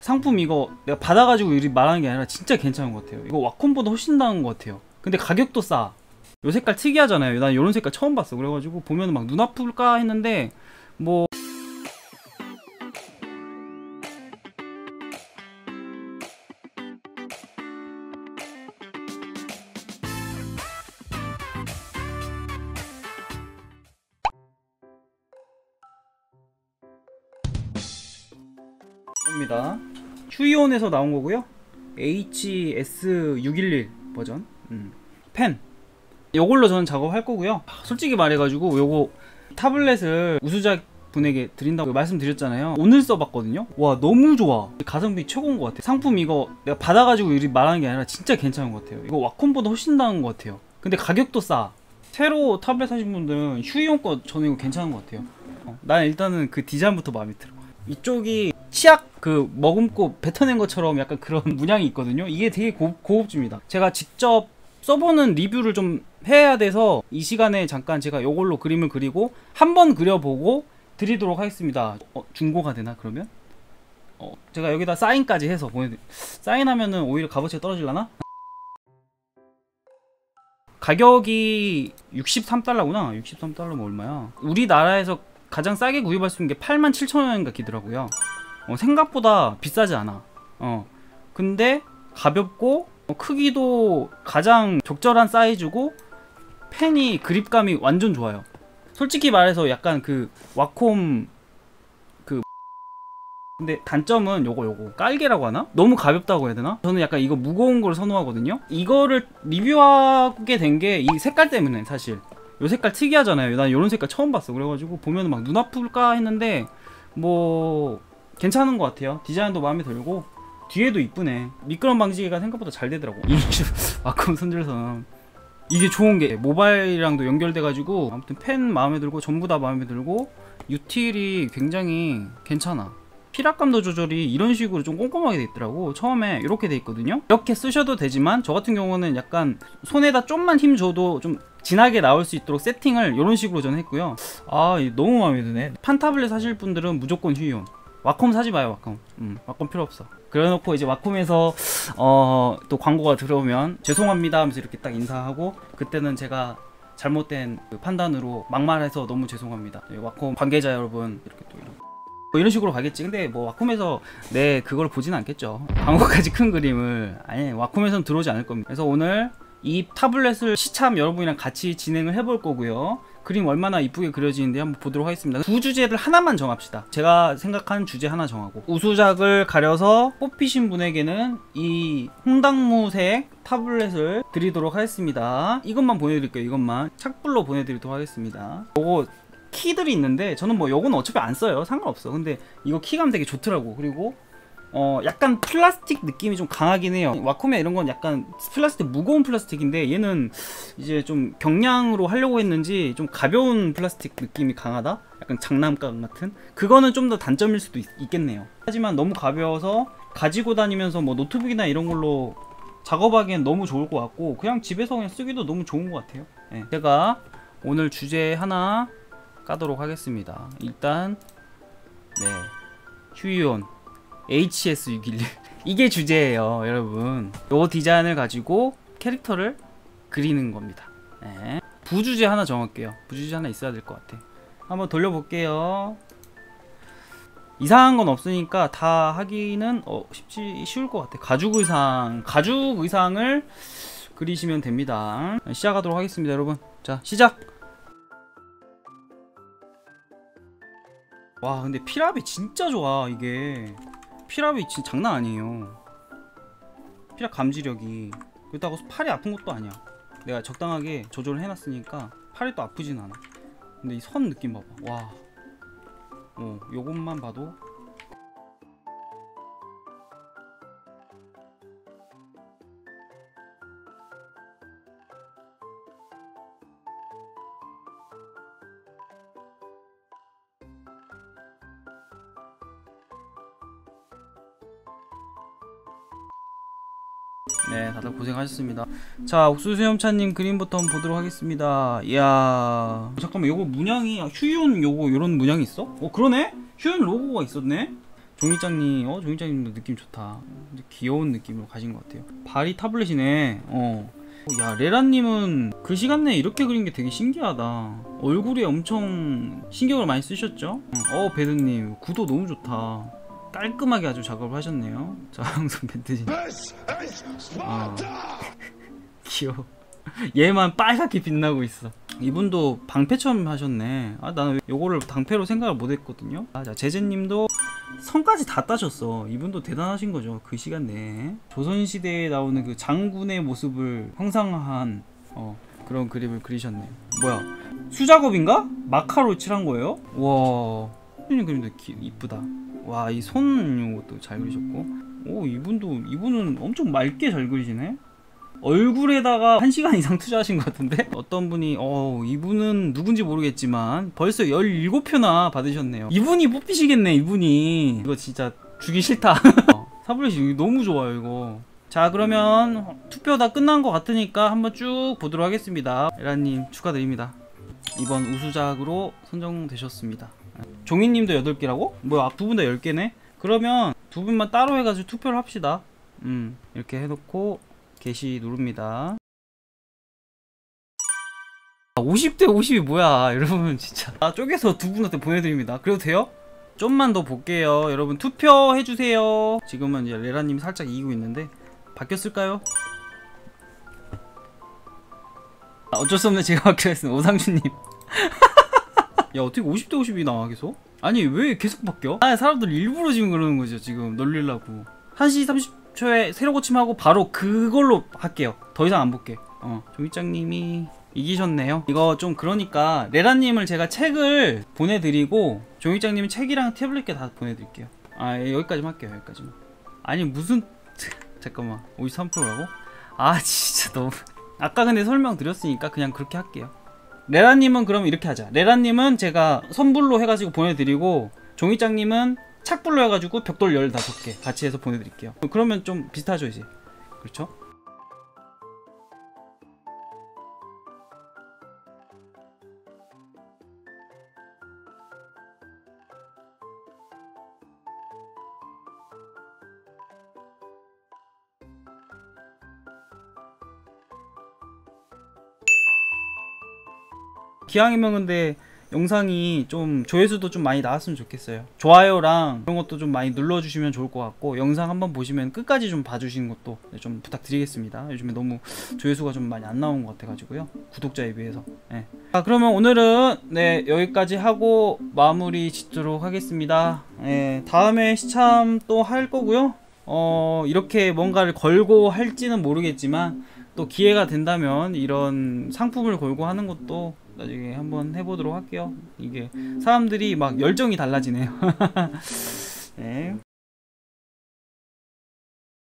상품 이거 내가 받아가지고 이리 말하는 게 아니라 진짜 괜찮은 것 같아요. 이거 와콤보다 훨씬 나은 것 같아요. 근데 가격도 싸. 요 색깔 특이하잖아요. 난 요런 색깔 처음 봤어. 그래가지고 보면 막 눈 아플까 했는데 뭐 입니다. 휴이온에서 나온 거고요. HS611 버전. 펜. 요걸로 저는 작업할 거고요. 솔직히 말해가지고 요거 타블렛을 우수자 분에게 드린다고 말씀드렸잖아요. 오늘 써봤거든요. 와 너무 좋아. 가성비 최고인 것 같아요. 상품 이거 내가 받아가지고 이리 말하는 게 아니라 진짜 괜찮은 것 같아요. 이거 와콤보다 훨씬 나은 것 같아요. 근데 가격도 싸. 새로 타블렛 하신 분들은 휴이온 거 저는 이거 괜찮은 것 같아요. 난 일단은 그 디자인부터 마음에 들어. 이쪽이 치약 그 머금고 뱉어낸 것처럼 약간 그런 문양이 있거든요. 이게 되게 고급집니다. 제가 직접 써보는 리뷰를 좀 해야 돼서 이 시간에 잠깐 제가 이걸로 그림을 그리고 한번 그려보고 드리도록 하겠습니다. 중고가 되나 그러면? 제가 여기다 사인까지 해서 사인하면은 오히려 값어치가 떨어질라나? 가격이 63달러구나. 63달러면 얼마야? 우리나라에서 가장 싸게 구입할 수 있는 게 87,000원인가 기더라고요. 생각보다 비싸지 않아. 근데 가볍고 크기도 가장 적절한 사이즈고 펜이 그립감이 완전 좋아요. 솔직히 말해서 약간 그 와콤 그 근데 단점은 요거 깔개라고 하나? 너무 가볍다고 해야 되나? 저는 약간 이거 무거운 걸 선호하거든요. 이거를 리뷰하게 된 게 이 색깔 때문에 사실. 요 색깔 특이하잖아요. 난 요런 색깔 처음 봤어. 그래가지고 보면 막 눈 아플까 했는데 뭐 괜찮은 것 같아요. 디자인도 마음에 들고 뒤에도 이쁘네. 미끄럼 방지가 생각보다 잘 되더라고. 이 와콤 손질선 이게 좋은 게 모바일이랑도 연결돼가지고 아무튼 펜 마음에 들고 전부 다 마음에 들고 유틸이 굉장히 괜찮아. 피락감도 조절이 이런 식으로 좀 꼼꼼하게 돼 있더라고. 처음에 이렇게 돼 있거든요. 이렇게 쓰셔도 되지만 저 같은 경우는 약간 손에다 좀만 힘 줘도 좀 진하게 나올 수 있도록 세팅을 이런 식으로 저는 했고요. 너무 마음에 드네. 판타블렛 사실 분들은 무조건 휴이온. 와콤 사지 마요. 와콤. 와콤 필요 없어. 그래놓고 이제 와콤에서 또 광고가 들어오면 죄송합니다 하면서 이렇게 딱 인사하고, 그때는 제가 잘못된 그 판단으로 막말해서 너무 죄송합니다. 와콤 관계자 여러분 이렇게 또 이런 식으로 가겠지. 근데 뭐 와콤에서 그걸 보진 않겠죠. 광고까지 큰 그림을 아니 와콤에서는 들어오지 않을 겁니다. 그래서 오늘 이 타블렛을 시참 여러분이랑 같이 진행을 해볼 거고요. 그림 얼마나 이쁘게 그려지는지 한번 보도록 하겠습니다. 두 주제를 하나만 정합시다. 제가 생각한 주제 하나 정하고 우수작을 가려서 뽑히신 분에게는 이 홍당무색 타블렛을 드리도록 하겠습니다. 이것만 보내드릴게요. 이것만 착불로 보내드리도록 하겠습니다. 요거 키들이 있는데 저는 뭐 요건 어차피 안 써요. 상관없어. 근데 이거 키감 되게 좋더라고. 그리고 약간 플라스틱 느낌이 좀 강하긴 해요. 와콤이나 이런 건 약간 플라스틱, 무거운 플라스틱인데 얘는 이제 좀 경량으로 하려고 했는지 좀 가벼운 플라스틱 느낌이 강하다? 약간 장난감 같은? 그거는 좀 더 단점일 수도 있겠네요. 하지만 너무 가벼워서 가지고 다니면서 뭐 노트북이나 이런 걸로 작업하기엔 너무 좋을 것 같고, 그냥 집에서 그냥 쓰기도 너무 좋은 것 같아요. 네. 제가 오늘 주제 하나 까도록 하겠습니다. 일단 휴이온 HS611 이게 주제예요. 여러분 요 디자인을 가지고 캐릭터를 그리는 겁니다. 네. 부주제 하나 정할게요. 부주제 하나 있어야 될 것 같아. 한번 돌려볼게요. 이상한 건 없으니까 다 하기는 쉬울 것 같아. 가죽 의상을 그리시면 됩니다. 시작하도록 하겠습니다. 여러분 자 시작. 와 근데 필압이 진짜 좋아. 이게 필압이 진짜 장난 아니에요. 필압 감지력이. 그렇다고 팔이 아픈 것도 아니야. 내가 적당하게 조절을 해놨으니까 팔이 또 아프진 않아. 근데 이 선 느낌 봐봐. 와 요것만 봐도 네, 다들 고생하셨습니다. 자, 옥수수염차님 그림부터 한번 보도록 하겠습니다. 이야, 잠깐만, 요거 문양이 휴이온 요거 요런 문양이 있어? 그러네? 휴이온 로고가 있었네? 종이장님, 종이장님도 느낌 좋다. 귀여운 느낌으로 가신 것 같아요. 발이 타블렛이네. 야, 레라님은 그 시간 내에 이렇게 그린 게 되게 신기하다. 얼굴에 엄청 신경을 많이 쓰셨죠? 배드님, 구도 너무 좋다. 깔끔하게 아주 작업을 하셨네요. 자, 항상 밴드진. 귀여워. 얘만 빨갛게 빛나고 있어. 이분도 방패처럼 하셨네. 나는 요거를 방패로 생각을 못 했거든요. 자, 제재님도 성까지 다 따셨어. 이분도 대단하신 거죠. 그 시간 내에. 조선시대에 나오는 그 장군의 모습을 형상화한 그런 그림을 그리셨네요. 뭐야, 수작업인가? 마카로 칠한 거예요? 와, 손님 그림도 이쁘다. 와, 이 손 요것도 잘 그리셨고. 이분은 엄청 맑게 잘 그리시네. 얼굴에다가 1시간 이상 투자하신 것 같은데? 어떤 분이 이분은 누군지 모르겠지만 벌써 17표나 받으셨네요. 이분이 뽑히시겠네. 이분이 이거 진짜 주기 싫다. 타블렛이 너무 좋아요 이거. 자, 그러면 투표 다 끝난 것 같으니까 한번 쭉 보도록 하겠습니다. 에라님 축하드립니다. 이번 우수작으로 선정되셨습니다. 종이님도 8개라고? 뭐야, 두 분 다 10개네? 그러면 두 분만 따로 해가지고 투표를 합시다. 이렇게 해놓고 게시 누릅니다. 50대 50이 뭐야 여러분. 진짜 쪼개서 두 분한테 보내드립니다. 그래도 돼요? 좀만 더 볼게요. 여러분 투표해주세요. 지금은 이제 레라님이 살짝 이기고 있는데 바뀌었을까요? 어쩔 수 없네, 제가 바뀌었습니다. 오상준님. 야, 어떻게 50대 50이 나와 계속? 아니 왜 계속 바뀌어? 사람들 일부러 지금 그러는 거죠. 지금 놀리려고. 1시 30초에 새로 고침하고 바로 그걸로 할게요. 더 이상 안 볼게. 종이장님이 이기셨네요. 이거 좀 그러니까 레라님을 제가 책을 보내드리고 종이장님은 책이랑 태블릿 다 보내드릴게요. 여기까지만 할게요. 여기까지만. 아니 무슨 잠깐만, 53%라고? 진짜 너무. 아까 근데 설명드렸으니까 그냥 그렇게 할게요. 레라님은 그럼 이렇게 하자. 레라님은 제가 선불로 해가지고 보내드리고 종이장님은 착불로 해가지고 벽돌 15개 같이 해서 보내드릴게요. 그러면 좀 비슷하죠 이제. 그렇죠? 기왕이면 근데 영상이 좀 조회수도 좀 많이 나왔으면 좋겠어요. 좋아요랑 그런 것도 좀 많이 눌러주시면 좋을 것 같고, 영상 한번 보시면 끝까지 좀 봐주시는 것도 좀 부탁드리겠습니다. 요즘에 너무 조회수가 좀 많이 안 나온 것 같아가지고요, 구독자에 비해서. 네. 그러면 오늘은 여기까지 하고 마무리 짓도록 하겠습니다. 다음에 시참 또 할 거고요. 이렇게 뭔가를 걸고 할지는 모르겠지만 또 기회가 된다면 이런 상품을 걸고 하는 것도 나중에 한번 해보도록 할게요. 이게 사람들이 막 열정이 달라지네요. 네.